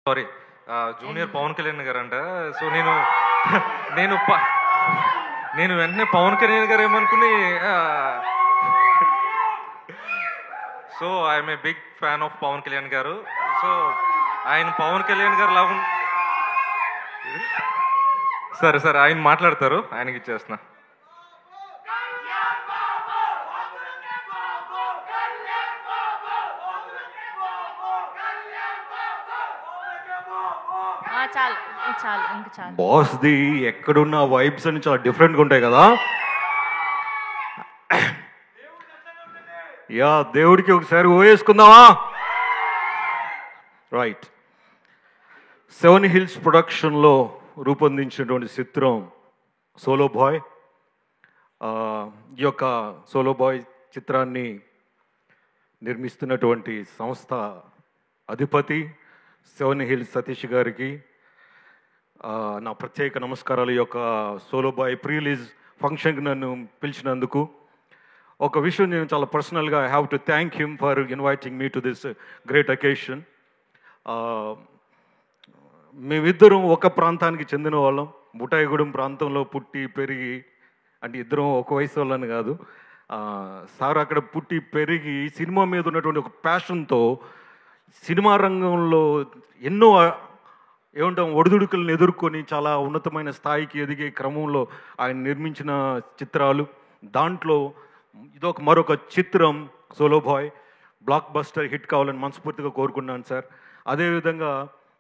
Sorry junior Pawan Kalyan గారు అంట. So నేను నేను నేను వెంటనే పవన్ కళ్యాణ్ గారు ఏమనుకుని, so I'm a big fan of Pawan Kalyan garu. So ఆయన పవన్ కళ్యాణ్ గారు లాగా సరే సరే ఆయన మాట్లాడతారు, ఆయనకి ఇచ్చేస్తున్నా. బాస్ది ఎక్కడున్న వైబ్స్ అని చాలా డిఫరెంట్గా ఉంటాయి కదా. యా దేవుడికి ఒకసారి ఓయేసుకుందామా? రైట్. 7 హిల్స్ ప్రొడక్షన్లో రూపొందించినటువంటి చిత్రం సోలో బాయ్. ఈ యొక్క సోలో బాయ్ చిత్రాన్ని నిర్మిస్తున్నటువంటి సంస్థ అధిపతి 7 హిల్స్ సతీష్ గారికి నా ప్రత్యేక నమస్కారాలు. ఈ యొక్క సోలో బాయ్ ప్రీ రిలీజ్ ఫంక్షన్కి నన్ను పిలిచినందుకు. ఒక విషయం నేను చాలా పర్సనల్గా I have to thank him for inviting me to this great occasion. మేమిద్దరం ఒక ప్రాంతానికి చెందిన వాళ్ళం. బుటాయిగూడెం ప్రాంతంలో పుట్టి పెరిగి, అంటే ఇద్దరం ఒక వయసు వాళ్ళని కాదు, సార్ అక్కడ పుట్టి పెరిగి సినిమా మీద ఉన్నటువంటి ఒక ప్యాషన్తో సినిమా రంగంలో ఎన్నో ఏమంటాం ఒడిదుడుకులను ఎదుర్కొని చాలా ఉన్నతమైన స్థాయికి ఎదిగే క్రమంలో ఆయన నిర్మించిన చిత్రాలు. దాంట్లో ఇదొక మరొక చిత్రం solo boy blockbuster hit కావాలని మనస్ఫూర్తిగా కోరుకున్నాను సార్. అదేవిధంగా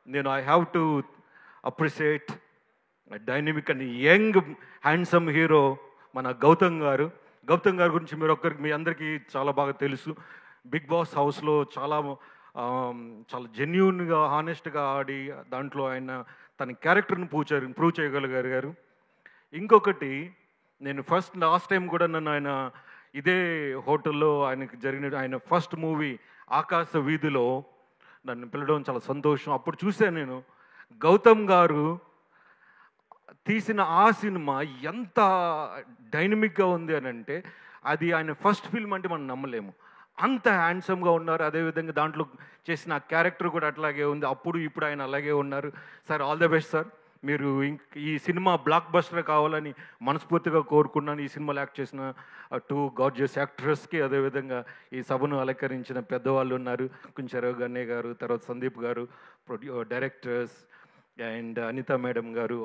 నేను I have to appreciate dynamic and young handsome hero మన గౌతమ్ గారు. గౌతమ్ గారి గురించి మీ అందరికీ చాలా బాగా తెలుసు. బిగ్ బాస్ హౌస్లో చాలా జెన్యూన్గా హానెస్ట్గా ఆడి దాంట్లో ఆయన తన క్యారెక్టర్ని ప్రూవ్ చేయగలిగారు. ఇంకొకటి, నేను లాస్ట్ టైం కూడా నన్ను ఆయన ఇదే హోటల్లో ఆయన ఫస్ట్ మూవీ ఆకాశ వీధిలో నన్ను పిలవడం చాలా సంతోషం. అప్పుడు చూశాను నేను గౌతమ్ గారు తీసిన ఆ సినిమా ఎంత డైనమిక్గా ఉంది అని అంటే, అది ఆయన ఫస్ట్ ఫిల్మ్ అంటే మనం నమ్మలేము. అంత హ్యాండ్సమ్గా ఉన్నారు. అదేవిధంగా దాంట్లో చేసిన క్యారెక్టర్ కూడా అట్లాగే ఉంది. అప్పుడు ఇప్పుడు ఆయన అలాగే ఉన్నారు. Sir all the best sir. మీరు ఈ సినిమా బ్లాక్ బస్టర్ కావాలని మనస్ఫూర్తిగా కోరుకున్నాను. ఈ సినిమాలో యాక్ట్ చేసిన 2 గార్జియస్ యాక్ట్రెస్కి, అదేవిధంగా ఈ సభను అలంకరించిన పెద్దవాళ్ళు ఉన్నారు, కుంచెరావు గన్నయ్య గారు, తర్వాత సందీప్ గారు, డైరెక్టర్స్ అండ్ అనిత మేడం గారు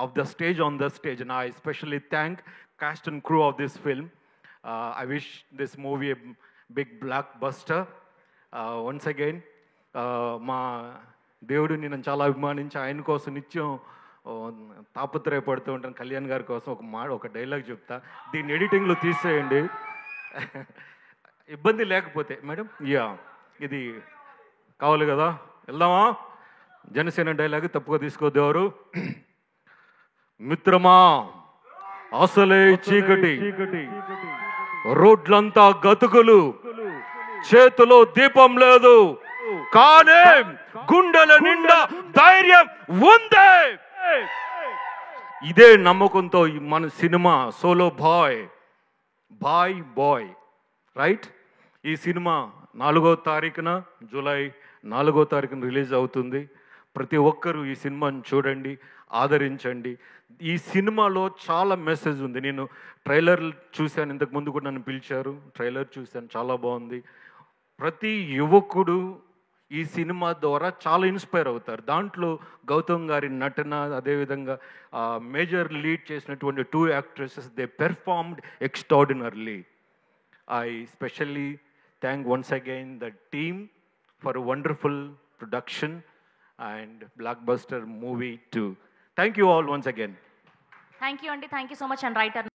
of the stage on the stage. And I especially thank cast and crew of this film. I wish this movie a big blockbuster. Once again, మా దేవుడిని నేను చాలా అభిమానించి ఆయన కోసం నిత్యం తాపత్రయపడుతూ ఉంటాను. కళ్యాణ్ గారి కోసం ఒక డైలాగ్ చెప్తా, దీన్ని ఎడిటింగ్లో తీసేయండి ఇబ్బంది లేకపోతే. మేడం ఇది కావాలి కదా, వెళ్దామా? జనసేన డైలాగ్ తప్పుగా తీసుకోవద్దు ఎవరు. మిత్రమా అసలే చీకటి, రోడ్లంతా గతుకులు, చేతిలో దీపం లేదు, కానీ గుండెల నిండా ధైర్యం ఉంది. ఇదే నమ్మకంతో మన సినిమా సోలో బాయ్ రైట్. ఈ సినిమా 4వ తారీఖున, జూలై 4వ తారీఖున రిలీజ్ అవుతుంది. ప్రతి ఒక్కరూ ఈ సినిమాని చూడండి, ఆదరించండి. ఈ సినిమాలో చాలా మెసేజ్ ఉంది. నేను ట్రైలర్ చూశాను, ఇంతకు ముందు కూడా నన్ను పిలిచారు, ట్రైలర్ చూశాను, చాలా బాగుంది. ప్రతి యువకుడు ఈ సినిమా ద్వారా చాలా ఇన్స్పైర్ అవుతారు. దాంట్లో గౌతమ్ గారి నటన, అదేవిధంగా మేజర్ లీడ్ చేసినటువంటి 2 actresses, they performed extraordinarily. I specially thank once again the team for wonderful production and blockbuster movie too. Thank you all once again. Thank you, Andy. Thank you so much, and writer.